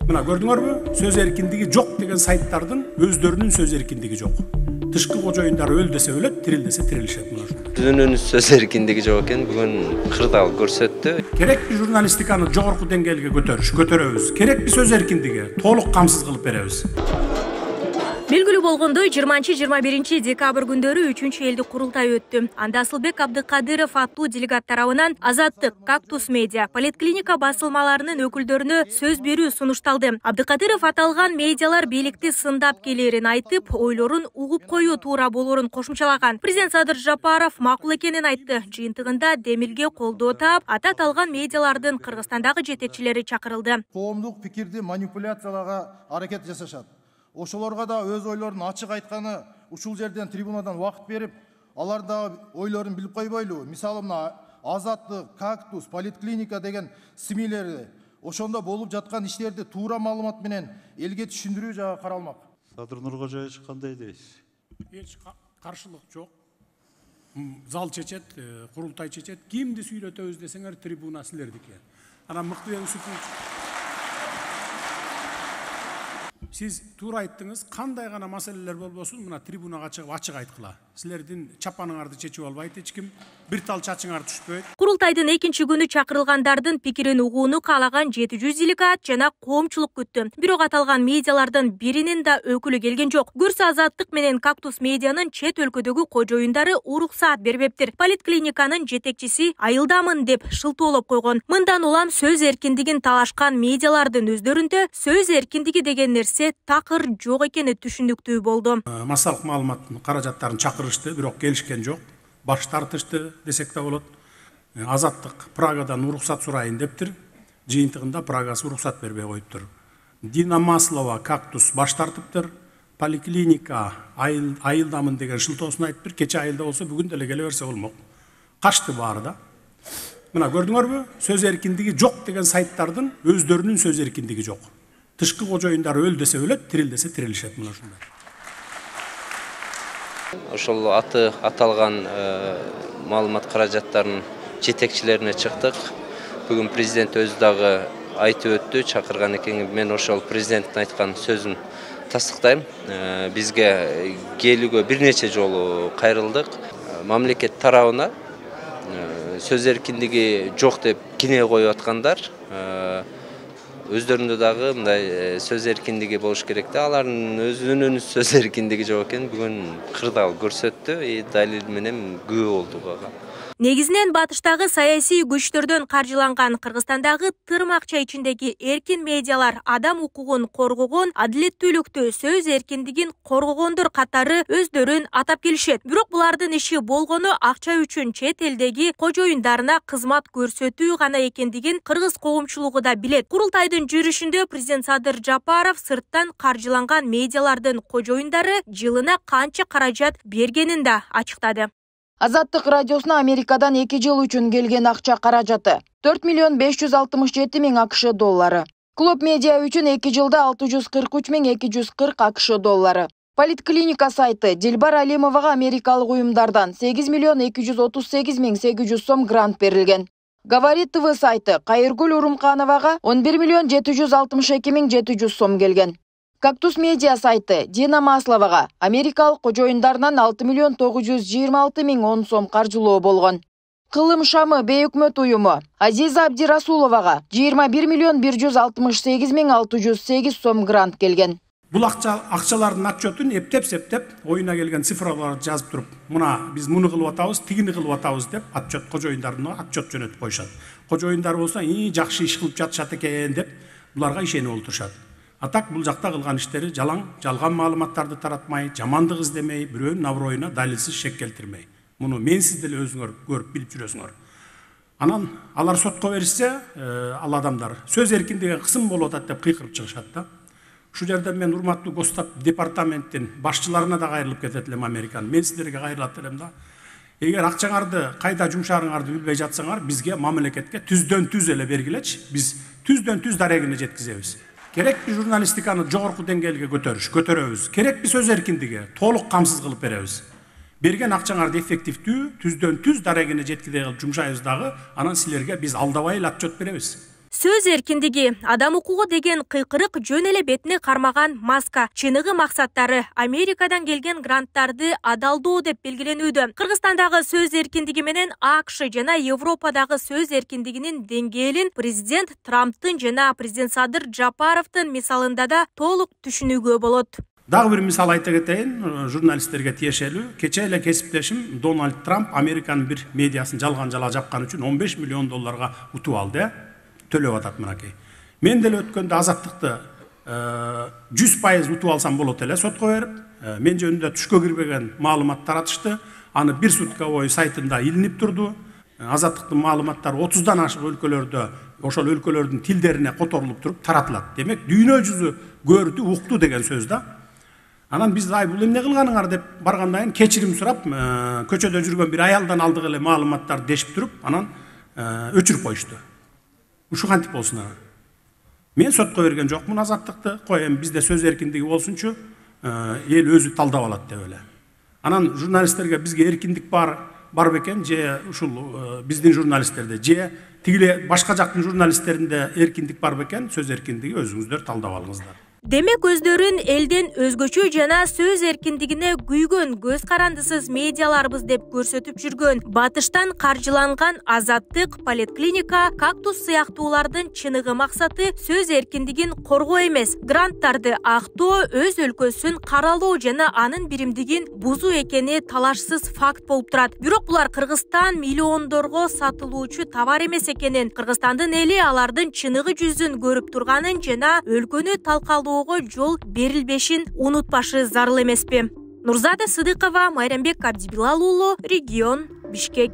Мына көрдүңөрбү? Сөз эркиндиги жок деген сайттардын өздөрүнүн сөз эркиндиги жок. Тышкы кожоюндар өл десе өлөт, тирил десе тирилишет. Өзүнүн сөз эркиндиги жок экен, бүгүн кырдаал көрсөттү. Керекпи журналистиканы жогорку деңгээлге көтөрөбүз. Керекпи сөз эркиндиги толук камсыз кылып беребиз. Белгилүү болгондой 20-21 декабрь күндөрү 3-чү элдик курултай өттү. Анда Асылбек Абдыкадыров аттуу делегат тарабынан Азаттык, Кактус медиа, Политклиника басылмаларынын өкүлдөрүнө сөз берүү сунушталды. Абдыкадыров аталган медиалар бийликти сындап келерин айтып, ойлорун угуп коюу туура болорун кошумчалаган. Президент Садыр Жапаров макул экенин айтты. Жыйынтыгында Демирге колдоо таап, ата аталган медиалардын Кыргызстандагы жетекчилери чакырылды. Коомдук пикирди манипуляцияларга аракет жасашат. Ошолорго да өз ойлорун ачык айтканы ушул жерден трибунадан убакыт берип, алар да ойлорун билип койбойлу. Мисалы мына Азаттык, Кактус, Политклиника деген СМИлерди ошондо болуп жаткан иштерди туура маалымат менен элге түшүндүрүү жагы каралмак. Садыр Нуркожоевич кандай дейсиз? Эч каршылык жок. Зал чечет, курултай чечет. Кимди сүйлөтөбүз десеңер трибуна силердики. Анан Мыктыбек Усупович, сиз туура айттыңыз, кандай гана маселелер болбосун, мына трибунага чыгып ачык айткыла. Силердин чапаныңарды чечип албайт эч ким, бир тал чачыңар түшпөйт. Курултайдын экинчи күнү чакырылгандардын пикирин угууну каалаган 700 делегат жана коомчулук күттү. Бирок аталган медиалардын биринин да өкүлү келген жок. Көрсө Азаттык менен Кактус медианын чет өлкөдөгү кожоюндары уруксаат бербептир. Политклиниканын жетекчиси айылдамын деп шылтоолоп койгон. Мындан улам сөз эркиндигин талашкан медиалардын өздөрүндө сөз эркиндиги деген нерсе такыр жок экени түшүндүктүү болду. Массалык маалыматтын каражаттарын чакырышты, бирок келишкен жок. Баш тартышты десек да болот. Азаттык Прагадан уруксат сурайын дептир. Жыйынтыгында Прагасы уруксат бербей коюптур. Дина Маслова Кактус баш тартыптыр. Поликлиника айылдамын деген шылтоосун айтыптыр. Кече айылда болсо бүгүн деле келе берсе болмок. Качты баары да. Мына көрдүңөрбү? Сөз эркиндиги жок деген сайттардын өздөрүнүн сөз эркиндиги жок. Тышкы кожоюндар өл десе өлөт, тирил десе тирилишет. Мына ушундай. Ошол аталган маалымат каражаттарынын жетекчилерине чыктык. Бүгүн президент өзү дагы айтып өттү, чакырган экен. Мен ошол президенттин айткан сөзүн тастыктайм. Бизге келүүгө бир нече жолу кайрылдык. Мамлекет тарабына сөз эркиндиги жок деп кине коюп аткандар өздөрүндө дагы мындай сөз эркиндиги болуш керек да. Алардын өзүнүн сөз эркиндиги жок экен, бүгүн кырдаал көрсөттү, далил менен күбө болдук ага. Негизинен батыштагы саясий күчтөрдөн каржыланган Кыргызстандагы тырм акча ичиндеги эркин медиалар адам укугун коргогон, адилеттүүлүктү, сөз эркиндигин коргогондор катары өздөрүн атап келишет. Бирок булардын иши болгону акча үчүн чет элдеги кожоюндарына кызмат көрсөтүү гана экендигин кыргыз коомчулугу да билет. Курултайдын жүрүшүндө президент Садыр Жапаров сырттан каржыланган медиалардын кожоюндары жылына канча каражат бергенин да ачыктады. Азаттык радиосуна Америкадан 2 жыл үчүн келген акча каражаты 4 миллион 567 миң АКШ доллары. Клуб медиа үчүн 2 жылда 643 миң 240 АКШ доллары. Политклиника сайты Дилбар Алимовага америкалык уюмдардан 8 миллион 238 миң 800 сом грант берилген. Говорит ТВ сайты Кайыргүл Урумкановага 11 миллион 762 миң 700 сом келген. Кактус медиа сайты Дина Масловага америкалык кожоюндарынан 6 миллион 926 миң 10 сом каржылоо болгон. Кылым шамы бейөкмөт уюму Азиза Абдирасуловага 21 миллион 168 миң 608 сом грант келген. Бул акчалардын отчетун эптеп-септеп, оюна келген цифраларды жазып туруп, мына биз муну кылып атабыз, тигини кылып атабыз деп отчет кожоюндарына отчет жөнөтүп коюшат. Кожоюндар болсо, жакшы иш кылып жатышат экен деп буларга ишенип олтурушат. Атак бул жакта кылган иштери жалган маалыматтарды таратмай, жамандык издемей, бирөөнүн аброюна далилсиз шек келтирмей. Муну менсиз деле өзүңөр көрүп билип жүрөсүңөр. Анан алар сотко беришсе, ал адамдар сөз эркиндиги кысым болуп атат деп кыйкырып чыгышат да. Ушул жерден мен урматтуу Госстат департаменттин башчыларына да кайрылып кетет элем Американын. Мен сиздерге кайрылат элем да. Эгер акчаңарды кайда жумшаарыңарды билбей жатсаңар, бизге мамлекетке түздөн түз эле бергилечи. Биз түздөн түз дарегине жеткизебиз. Керекпи журналистиканы жогорку деңгээлге көтөрөбүз. Керекпи сөз эркиндиги толук камсыз кылып беребиз. Берген акчаңарды эффективдүү, түздөн түз дарегине жеткизе кылып жумшайбыз дагы, анан силерге биз алдабай эле отчет беребиз. Сөз эркиндиги, адам укугу деген кыйкырык жөн эле бетине кармаган маска. Чыныгы максаттары Америкадан келген гранттарды адалдоо деп белгиленүүдө. Кыргызстандагы сөз эркиндиги менен АКШ жана Европадагы сөз эркиндигинин деңгээлин президент Трамптын жана президент Садыр Жапаровдун мисалында да толук түшүнүүгө болот. Дагы бир мисал айта кетейин, журналисттерге тиешелүү. Кече эле кесиптешим Дональд Трамп Американын бир медиасын жалган жала жапкан үчүн $15 миллион утуп алды. Төлөп атат мынакей. Мен деле өткөндө азаттыкты 100% утуп алсам болот эле сотко берип, мен жөнүндө түшкө кирбеген маалымат таратышты. Аны бир сутка бою сайтында илинип турду. Азаттыктын маалыматтары 30дан ашык өлкөлөрдө, ошол өлкөлөрдүн тилдерине которулуп туруп таратылат. Демек, дүйнө жүзү көрдү, укту деген сөз да. Анан биз ай бул эмне кылганыңар деп баргандан кийин кечирим сурап, көчөдө жүргөн бир аялдан алдык эле маалыматтарды дешип туруп, анан өчүрүп коюшту. Ушу кантип болсун ага? Мен сотко берген жокмун азаттыкты, кой эми бизде сөз эркиндиги болсунчу, эл өзү талдап алат деп эле. Анан журналисттерге бизге эркиндик бар бекен, же ушул биздин журналисттерде, же тигиле башка жактын журналисттеринде эркиндик бар бекен, сөз эркиндиги өзүңүздөр талдап алыңыздар. Демек өздөрүн элден өзгөчө жана сөз эркиндигине күйгөн көз карандысыз медиаларбыз деп көрсөтүп жүргөн, батыштан каржыланган Азаттык, Политклиника, Кактус сыяктуулардын чыныгы максаты сөз эркиндигин коргоо эмес, гранттарды актоо, өз өлкөсүн каралоо жана анын биримдигин бузуу экени талашсыз факт болуп турат. Бирок булар Кыргызстан миллиондорго сатылуучу товар эмес экенин, Кыргызстандын эли алардын чыныгы жүзүн көрүп турганын жана өлкөнү талкалоо жол берилбешин унутпашы зарыл эмеспи. Нурзада Сыдыкова, Майрамбек Абдибилал уулу, Регион, Бишкек.